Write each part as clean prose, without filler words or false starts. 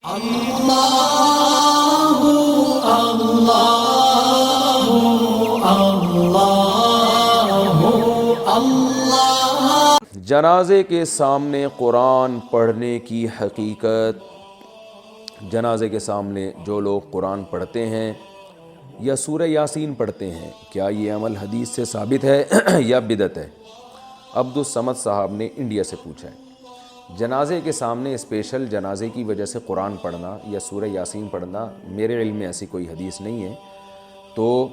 اللہ اللہ اللہ اللہ۔ جنازے کے سامنے قرآن پڑھنے کی حقیقت۔ جنازے کے سامنے جو لوگ قرآن پڑھتے ہیں یا سورہ یاسین پڑھتے ہیں، کیا یہ عمل حدیث سے ثابت ہے یا بدعت ہے؟ عبدالصمد صاحب نے انڈیا سے پوچھا ہے۔ جنازے کے سامنے اسپیشل جنازے کی وجہ سے قرآن پڑھنا یا سورہ یاسین پڑھنا میرے علم میں ایسی کوئی حدیث نہیں ہے، تو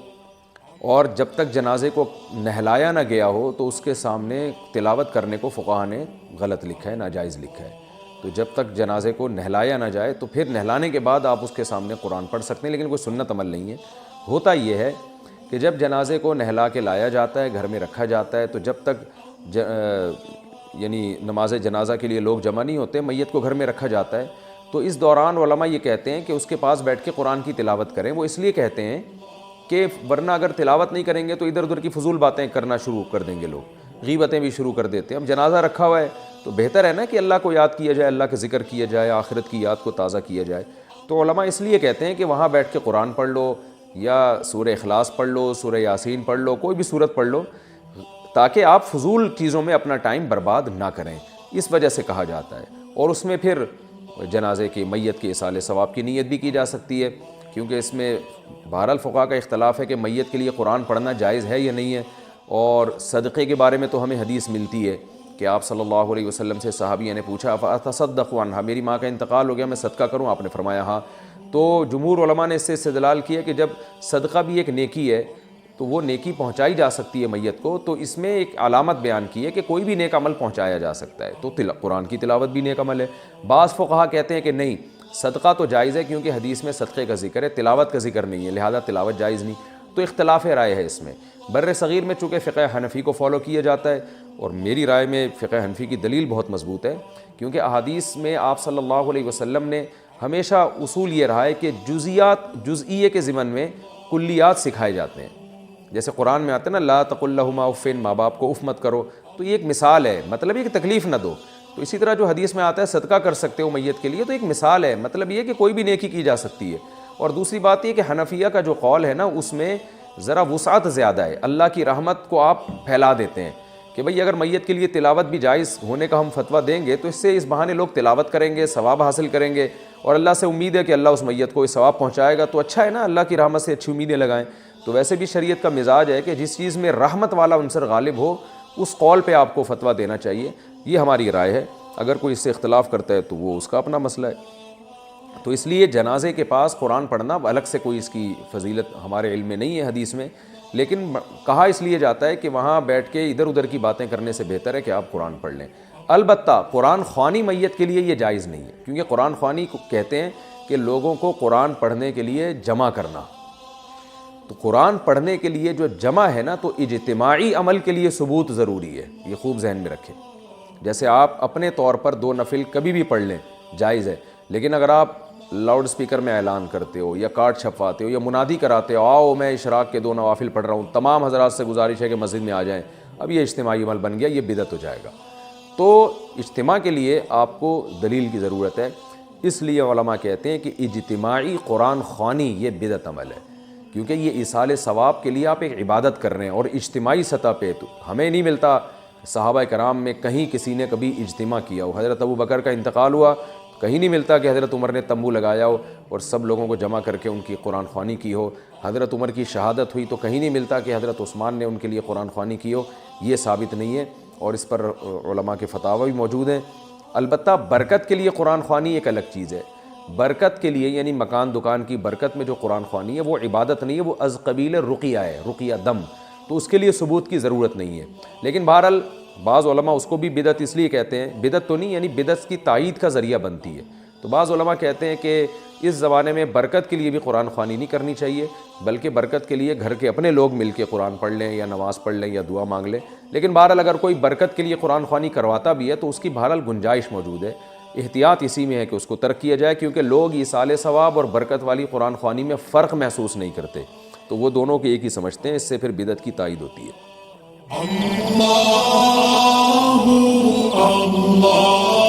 اور جب تک جنازے کو نہلایا نہ گیا ہو تو اس کے سامنے تلاوت کرنے کو فقہا نے غلط لکھا ہے، ناجائز لکھا ہے۔ تو جب تک جنازے کو نہلایا نہ جائے تو پھر نہلانے کے بعد آپ اس کے سامنے قرآن پڑھ سکتے ہیں، لیکن کوئی سنت عمل نہیں ہے۔ ہوتا یہ ہے کہ جب جنازے کو نہلا کے لایا جاتا ہے، گھر میں رکھا جاتا ہے، تو جب تک یعنی نماز جنازہ کے لیے لوگ جمع نہیں ہوتے، میت کو گھر میں رکھا جاتا ہے، تو اس دوران علماء یہ کہتے ہیں کہ اس کے پاس بیٹھ کے قرآن کی تلاوت کریں۔ وہ اس لیے کہتے ہیں کہ ورنہ اگر تلاوت نہیں کریں گے تو ادھر ادھر کی فضول باتیں کرنا شروع کر دیں گے، لوگ غیبتیں بھی شروع کر دیتے ہیں۔ اب جنازہ رکھا ہوا ہے تو بہتر ہے نا کہ اللہ کو یاد کیا جائے، اللہ کا ذکر کیا جائے، آخرت کی یاد کو تازہ کیا جائے۔ تو علماء اس لیے کہتے ہیں کہ وہاں بیٹھ کے قرآن پڑھ لو یا سورہ اخلاص پڑھ لو، سورہ یاسین پڑھ لو، کوئی بھی سورت پڑھ لو، تاکہ آپ فضول چیزوں میں اپنا ٹائم برباد نہ کریں، اس وجہ سے کہا جاتا ہے۔ اور اس میں پھر جنازے کی میت کے ایصال ثواب کی نیت بھی کی جا سکتی ہے، کیونکہ اس میں بہرحال فقہا کا اختلاف ہے کہ میت کے لیے قرآن پڑھنا جائز ہے یا نہیں ہے۔ اور صدقے کے بارے میں تو ہمیں حدیث ملتی ہے کہ آپ صلی اللہ علیہ وسلم سے صحابیہ نے پوچھا فاتصدق عنہا، میری ماں کا انتقال ہو گیا، میں صدقہ کروں؟ آپ نے فرمایا ہاں۔ تو جمہور علماء نے اس سے استدلال کیا کہ جب صدقہ بھی ایک نیکی ہے تو وہ نیکی پہنچائی جا سکتی ہے میت کو، تو اس میں ایک علامت بیان کی ہے کہ کوئی بھی نیک عمل پہنچایا جا سکتا ہے، تو قرآن کی تلاوت بھی نیک عمل ہے۔ بعض فقہا کہتے ہیں کہ نہیں، صدقہ تو جائز ہے کیونکہ حدیث میں صدقے کا ذکر ہے، تلاوت کا ذکر نہیں ہے، لہذا تلاوت جائز نہیں۔ تو اختلاف رائے ہے اس میں۔ بر صغیر میں چونکہ فقہ حنفی کو فالو کیا جاتا ہے، اور میری رائے میں فقہ حنفی کی دلیل بہت مضبوط ہے، کیونکہ احادیث میں آپ صلی اللہ علیہ وسلم نے ہمیشہ اصول یہ رہا ہے کہ جزئیے کے ضمن میں کلیات سکھائے جاتے ہیں۔ جیسے قرآن میں آتا ہے نا لا تقل لہما اف، ماں باپ کو اف مت کرو، تو یہ ایک مثال ہے، مطلب یہ کہ تکلیف نہ دو۔ تو اسی طرح جو حدیث میں آتا ہے صدقہ کر سکتے ہو میت کے لیے، تو ایک مثال ہے، مطلب یہ کہ کوئی بھی نیکی کی جا سکتی ہے۔ اور دوسری بات یہ کہ حنفیہ کا جو قول ہے نا، اس میں ذرا وسعت زیادہ ہے، اللہ کی رحمت کو آپ پھیلا دیتے ہیں کہ بھئی اگر میت کے لیے تلاوت بھی جائز ہونے کا ہم فتویٰ دیں گے تو اس سے اس بہانے لوگ تلاوت کریں گے، ثواب حاصل کریں گے، اور اللہ سے امید ہے کہ اللہ اس میت کو ثواب پہنچائے گا، تو اچھا ہے نا، اللہ کی رحمت سے اچھی امیدیں لگائیں۔ تو ویسے بھی شریعت کا مزاج ہے کہ جس چیز میں رحمت والا عنصر غالب ہو اس قول پہ آپ کو فتویٰ دینا چاہیے، یہ ہماری رائے ہے۔ اگر کوئی اس سے اختلاف کرتا ہے تو وہ اس کا اپنا مسئلہ ہے۔ تو اس لیے جنازے کے پاس قرآن پڑھنا الگ سے کوئی اس کی فضیلت ہمارے علم میں نہیں ہے حدیث میں، لیکن کہا اس لیے جاتا ہے کہ وہاں بیٹھ کے ادھر ادھر کی باتیں کرنے سے بہتر ہے کہ آپ قرآن پڑھ لیں۔ البتہ قرآن خوانی میت کے لیے یہ جائز نہیں ہے، کیونکہ قرآن خوانی کو کہتے ہیں کہ لوگوں کو قرآن پڑھنے کے لیے جمع کرنا۔ تو قرآن پڑھنے کے لیے جو جمع ہے نا، تو اجتماعی عمل کے لیے ثبوت ضروری ہے، یہ خوب ذہن میں رکھیں۔ جیسے آپ اپنے طور پر 2 نفل کبھی بھی پڑھ لیں، جائز ہے، لیکن اگر آپ لاؤڈ سپیکر میں اعلان کرتے ہو یا کارڈ چھپواتے ہو یا منادی کراتے ہو آؤ میں اشراق کے 2 نوافل پڑھ رہا ہوں، تمام حضرات سے گزارش ہے کہ مسجد میں آ جائیں، اب یہ اجتماعی عمل بن گیا، یہ بدعت ہو جائے گا۔ تو اجتماع کے لیے آپ کو دلیل کی ضرورت ہے، اس لیے علماء کہتے ہیں کہ اجتماعی قرآن خوانی یہ بدعت عمل ہے، کیونکہ یہ ایصال ثواب کے لیے آپ ایک عبادت کر رہے ہیں، اور اجتماعی سطح پہ تو ہمیں نہیں ملتا صحابہ کرام میں کہیں کسی نے کبھی اجتماع کیا ہو۔ حضرت ابو بکر کا انتقال ہوا، کہیں نہیں ملتا کہ حضرت عمر نے تمبو لگایا ہو اور سب لوگوں کو جمع کر کے ان کی قرآن خوانی کی ہو۔ حضرت عمر کی شہادت ہوئی تو کہیں نہیں ملتا کہ حضرت عثمان نے ان کے لیے قرآن خوانی کی ہو، یہ ثابت نہیں ہے، اور اس پر علماء کے فتاوی بھی موجود ہیں۔ البتہ برکت کے لیے قرآن خوانی ایک الگ چیز ہے۔ برکت کے لیے یعنی مکان دکان کی برکت میں جو قرآن خوانی ہے وہ عبادت نہیں ہے، وہ از قبیل رقیہ ہے، رقیہ دم، تو اس کے لیے ثبوت کی ضرورت نہیں ہے۔ لیکن بہرحال بعض علماء اس کو بھی بدعت اس لیے کہتے ہیں، بدعت تو نہیں یعنی بدعت کی تائید کا ذریعہ بنتی ہے۔ تو بعض علماء کہتے ہیں کہ اس زمانے میں برکت کے لیے بھی قرآن خوانی نہیں کرنی چاہیے، بلکہ برکت کے لیے گھر کے اپنے لوگ مل کے قرآن پڑھ لیں یا نماز پڑھ لیں یا دعا مانگ لیں۔ لیکن بہرحال اگر کوئی برکت کے لیے قرآن خوانی کرواتا بھی ہے تو اس کی بہرحال گنجائش موجود ہے، احتیاط اسی میں ہے کہ اس کو ترک کیا جائے، کیونکہ لوگ ایصال ثواب اور برکت والی قرآن خوانی میں فرق محسوس نہیں کرتے، تو وہ دونوں کے ایک ہی سمجھتے ہیں، اس سے پھر بدعت کی تائید ہوتی ہے۔ اللہ اللہ